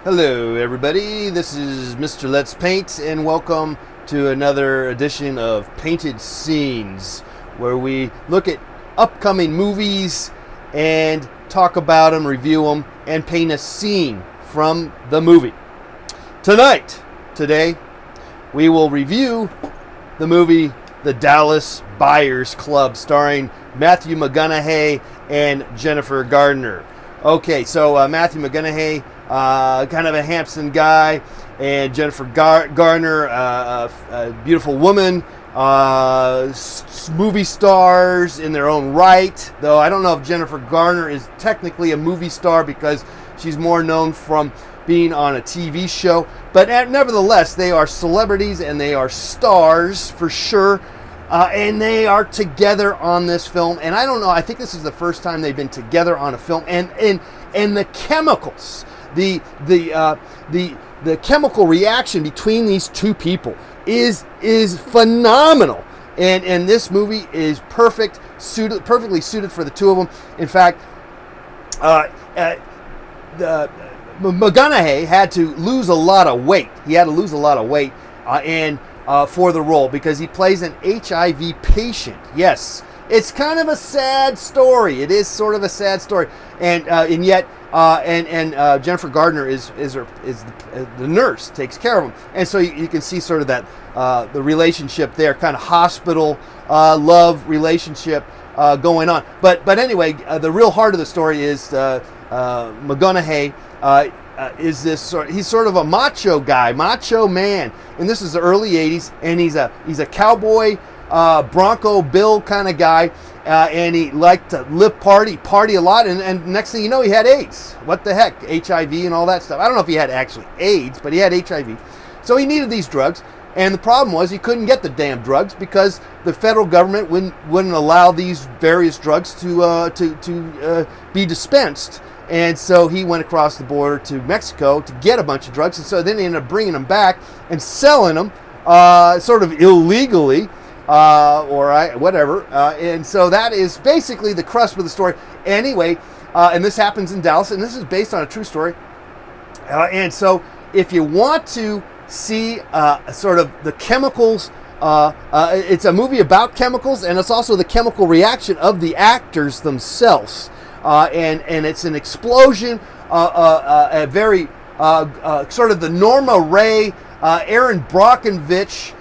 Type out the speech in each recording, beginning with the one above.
Hello, everybody. This is Mr. Let's Paint, and welcome to another edition of Painted Scenes, where we look at upcoming movies and talk about them, review them, and paint a scene from the movie. Today, we will review the movie The Dallas Buyers Club, starring Matthew McConaughey and Jennifer Garner. Okay, so Matthew McConaughey, kind of a handsome guy, and Jennifer Garner, a beautiful woman, movie stars in their own right, though I don't know if Jennifer Garner is technically a movie star because she's more known from being on a TV show, but nevertheless, they are celebrities and they are stars for sure. And they are together on this film, and I don't know. I think this is the first time they've been together on a film. And the chemicals, the chemical reaction between these two people is phenomenal. And this movie is perfectly suited for the two of them. In fact, McConaughey had to lose a lot of weight. He had to lose a lot of weight, for the role because he plays an HIV patient. Yes, it's kind of a sad story. It is sort of a sad story, and yet Jennifer Garner is the nurse, takes care of him, and so you can see sort of that the relationship there, kind of hospital love relationship going on. But anyway, the real heart of the story is McConaughey. Is this he's sort of a macho guy, macho man, and this is the early 80s, and he's a cowboy, Bronco Bill kind of guy, and he liked to party a lot, and next thing you know, he had AIDS. What the heck, HIV and all that stuff. I don't know if he had actually AIDS, but he had HIV, so he needed these drugs, and the problem was he couldn't get the damn drugs because the federal government wouldn't allow these various drugs to be dispensed. And so he went across the border to Mexico to get a bunch of drugs. And so then he ended up bringing them back and selling them sort of illegally whatever. And so that is basically the crust of the story. Anyway, and this happens in Dallas, and this is based on a true story. And so if you want to see sort of the chemicals, it's a movie about chemicals, and it's also the chemical reaction of the actors themselves. And it's an explosion, a very sort of the Norma Ray, Aaron Brockovich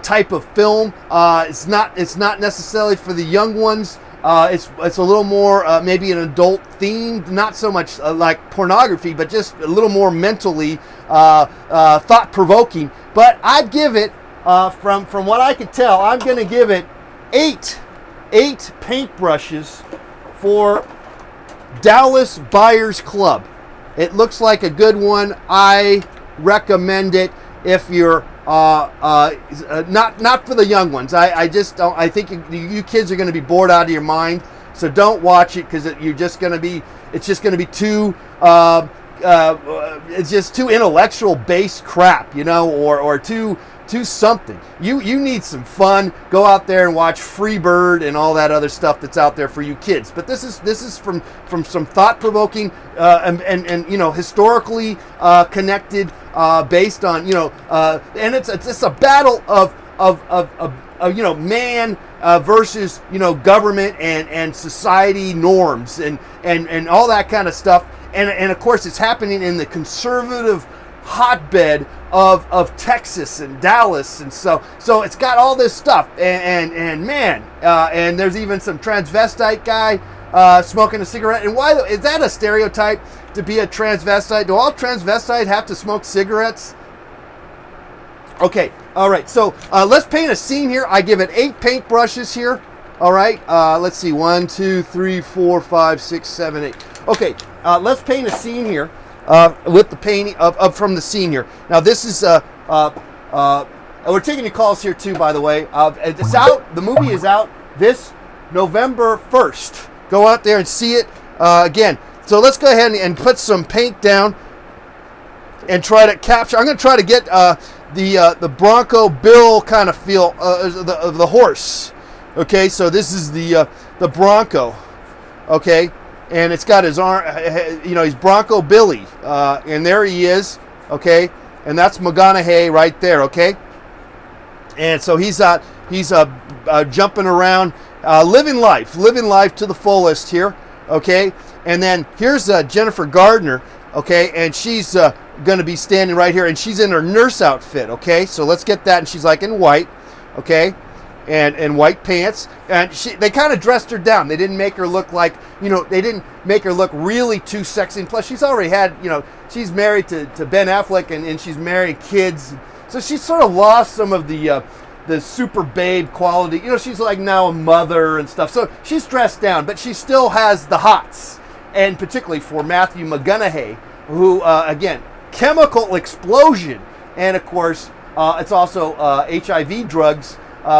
type of film. It's not necessarily for the young ones. It's a little more maybe an adult themed, not so much like pornography, but just a little more mentally thought provoking. But I'd give it from what I could tell, I'm going to give it eight paintbrushes for Dallas Buyers Club. It looks like a good one. I recommend it if you're not for the young ones. I just don't. I think you kids are going to be bored out of your mind. So don't watch it because it's just going to be too. It's just too intellectual based crap, or too something. You need some fun. Go out there and watch Freebird and all that other stuff that's out there for you kids. But this is from some thought provoking and historically connected, based on and it's a battle of man versus government and society norms and all that kind of stuff. And of course it's happening in the conservative hotbed of Texas and Dallas, and so it's got all this stuff, and man, and there's even some transvestite guy smoking a cigarette. And why is that a stereotype to be a transvestite? Do all transvestites have to smoke cigarettes? Okay, all right. So let's paint a scene here. I give it 8 paintbrushes here. All right. Let's see. 1, 2, 3, 4, 5, 6, 7, 8. Okay. Let's paint a scene here. With the painting from the scene here. Now this is we're taking your calls here too, by the way. It's out. The movie is out this November 1st. Go out there and see it again. So let's go ahead and put some paint down and try to capture. I'm going to try to get the Bronco Bill kind of feel of the horse. Okay, so this is the Bronco. Okay. and it's got his arm, he's Bronco Billy, and there he is, okay, and that's McConaughey right there, okay, and so he's jumping around, living life to the fullest here, okay, and then here's Jennifer Gardner, okay, and she's going to be standing right here, and she's in her nurse outfit, okay, so let's get that, and she's like in white, okay, and white pants, and they kind of dressed her down. They didn't make her look like, they didn't make her look really too sexy, and plus she's already had, she's married to Ben Affleck, and she's married kids, so she's sort of lost some of the super babe quality, she's like now a mother and stuff, so she's dressed down, but she still has the hots, and particularly for Matthew McConaughey, who, again, chemical explosion, and of course, it's also HIV drugs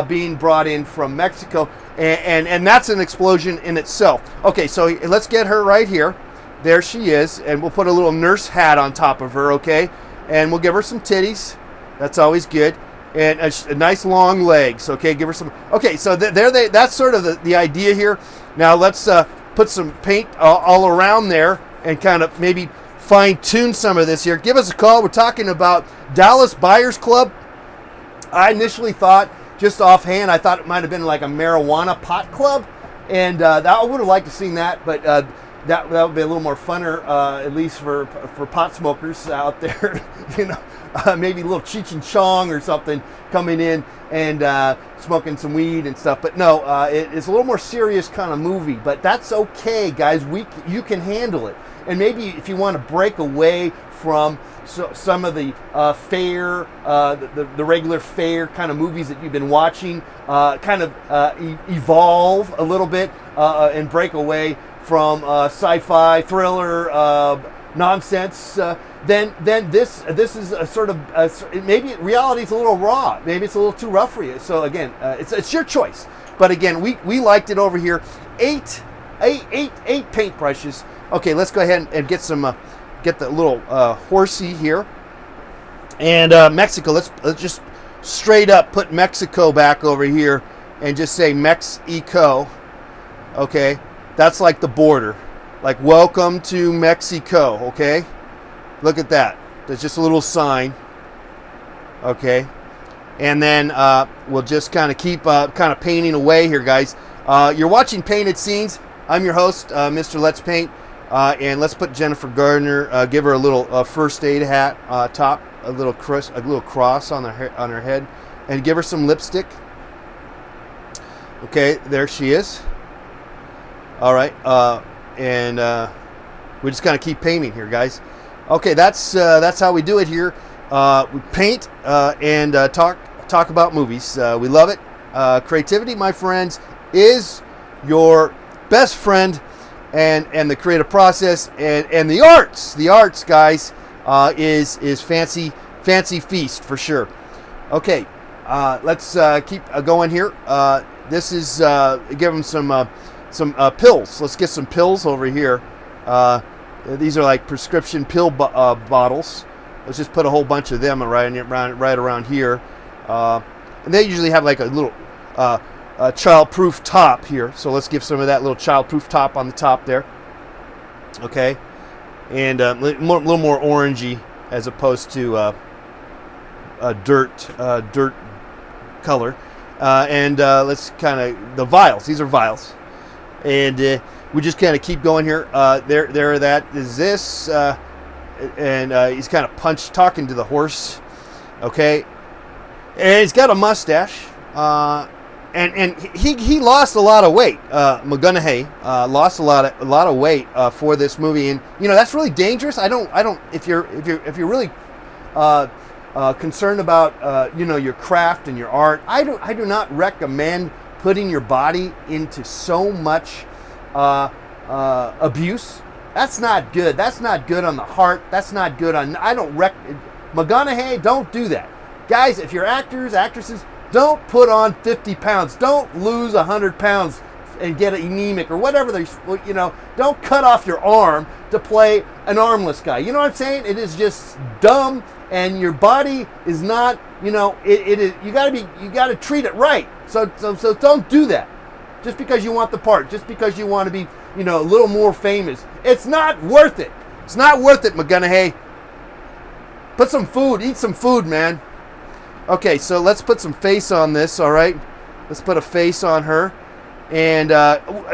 being brought in from Mexico, and that's an explosion in itself. Okay, so let's get her right here. There she is, and we'll put a little nurse hat on top of her, okay? And we'll give her some titties. That's always good. And a nice long legs, okay? Give her some... Okay, so that's sort of the idea here. Now let's put some paint all around there and kind of maybe fine-tune some of this here. Give us a call. We're talking about Dallas Buyers Club. I initially thought, just offhand, I thought it might have been like a marijuana pot club, and I would have liked to have seen that, but that would be a little more funner, at least for pot smokers out there, maybe a little Cheech and Chong or something coming in and smoking some weed and stuff. But no, it's a little more serious kind of movie, but that's okay, guys. You can handle it. And maybe if you want to break away from some of the fare, the regular fare kind of movies that you've been watching, evolve a little bit and break away from sci-fi, thriller, nonsense, then this is a sort of maybe reality's a little raw, maybe it's a little too rough for you. So again, it's your choice. But again, we liked it over here. Eight paintbrushes. Okay, let's go ahead and get some. Get the little horsey here, and Mexico. Let's just straight up put Mexico back over here and just say Mexico. Okay, that's like the border, like welcome to Mexico. Okay, look at that. There's just a little sign. Okay, and then we'll just kind of keep kind of painting away here, guys. You're watching Painted Scenes. I'm your host, Mr. Let's Paint. And let's put Jennifer Gardner, give her a little first aid hat top, a little cross on her head, and give her some lipstick. Okay, there she is. All right, and we just kind of keep painting here, guys. Okay, that's how we do it here. We paint and talk about movies. We love it. Creativity, my friends, is your best friend. And the creative process and the arts, guys, is fancy feast for sure. Okay, let's keep going here. This is give them some pills. Let's get some pills over here. These are like prescription pill bottles. Let's just put a whole bunch of them right around here. And they usually have like a little child-proof top here, so let's give some of that little child-proof top on the top there. Okay, and a little more orangey as opposed to a dirt color. And let's kind of the vials. These are vials, and we just kind of keep going here. There, that is this, and he's kind of talking to the horse. Okay, and he's got a mustache. And he lost a lot of weight. McConaughey lost a lot of weight for this movie, and that's really dangerous. I don't. If you're really concerned about your craft and your art, I do not recommend putting your body into so much abuse. That's not good. That's not good on the heart. That's not good on. McConaughey, don't do that, guys. If you're actors, actresses. Don't put on 50 pounds. Don't lose 100 pounds and get anemic or whatever. Don't cut off your arm to play an armless guy. You know what I'm saying? It is just dumb, and your body is not. It is. You got to treat it right. So don't do that. Just because you want the part. Just because you want to be a little more famous. It's not worth it. It's not worth it, McGonaghy. Put some food. Eat some food, man. Okay, so let's put some face on this, all right? Let's put a face on her. And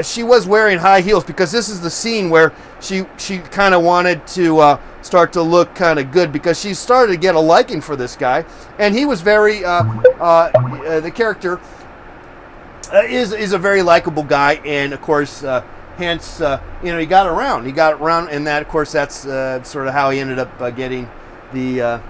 she was wearing high heels because this is the scene where she kind of wanted to start to look kind of good because she started to get a liking for this guy. And he was very, the character is a very likable guy. And, of course, hence, he got around. He got around, and that, of course, that's sort of how he ended up getting the,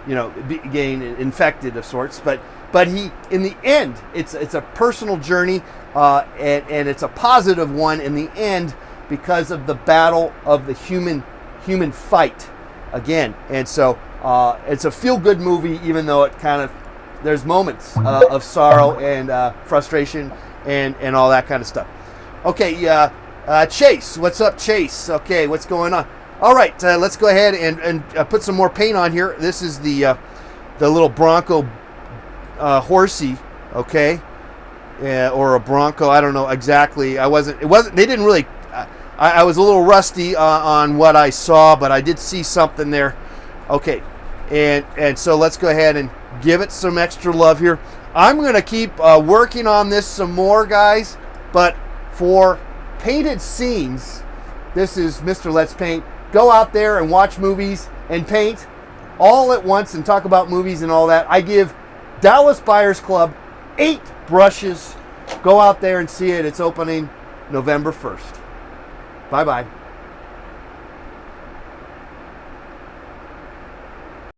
getting infected of sorts. But he, in the end, it's a personal journey, and it's a positive one in the end because of the battle of the human fight again. And so it's a feel-good movie, even though it kind of there's moments of sorrow and frustration and all that kind of stuff. Okay, Chase, what's up, Chase? Okay, what's going on? All right, let's go ahead and put some more paint on here. This is the little Bronco horsey, okay, or a Bronco. I don't know exactly. It wasn't. They didn't really. I was a little rusty on what I saw, but I did see something there. Okay, and so let's go ahead and give it some extra love here. I'm going to keep working on this some more, guys. But for painted scenes, this is Mr. Let's Paint. Go out there and watch movies and paint all at once and talk about movies and all that. I give Dallas Buyers Club 8 brushes. Go out there and see it. It's opening November 1st. Bye-bye.